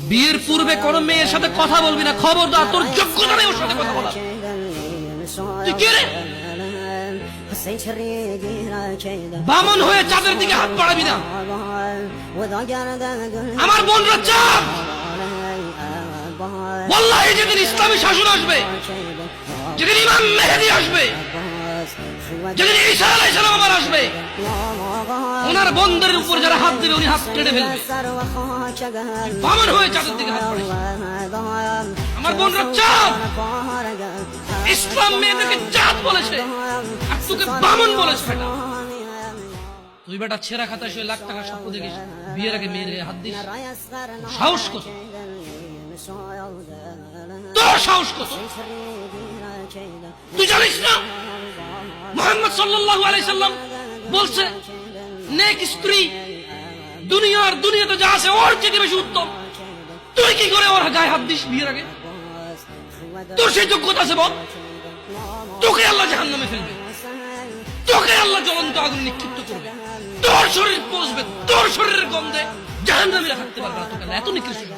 বিয়ের পূর্বে কোন মেয়ের সাথে কথা বলবি না, খবরদার, তোর যোগ্যতা নেই ওর সাথে কথা বলার। তুই কে রে? বামন হয়ে চাঁদের দিকে হাত বাড়াবি না। আমার বোনরা চাঁদ। ওয়াল্লাহি যেদিন ইসলামী শাসন আসবে, যেদিন ইমাম মেহেদী আসবে, যেদিন ঈসা আলাইহিস সালাম আবার আসবে, ওনার বন্ধের উপর যারা হাত দিবে উনি হাত কেটে ফেলবে। বামন হয়ে চাঁদের দিকে হাত বাড়াবি। আমার বোনরা চাঁদ। ইসলাম মেয়েদেরকে চাঁদ বলেছে আর তোকে বামন বলেছে। বেটা তুই বেটা ছেঁড়া খাতা শুয়ে লাখ টাকা স্বপ্ন দেখিস, বিয়ের আগে মেয়ের গায়ে হাত দিস। সাহস কত তোর, সাহস কত? তুই জানিস না মুহাম্মদ সাল্লাল্লাহু আলাইহি সাল্লাম বলছে নেক স্ত্রী দুনিয়াতে যা আছে ওর চেয়ে বেশি উত্তম। তুই কি করে ওর গায়ে হাত দিস বিয়ের আগে? তোর সেই যোগ্যতা আছে বল? তোকে আল্লাহ জাহান্নামে ফেলবে, তোকে আল্লাহ জ্বলন্ত আগুন নিক্ষিপ্ত করবে, তোর শরীর পচবে, তোর শরীরের গন্ধে জাহান্নামীরা থাকতে পারবে না। তোকে আল্লাহ এত নিকৃষ্ট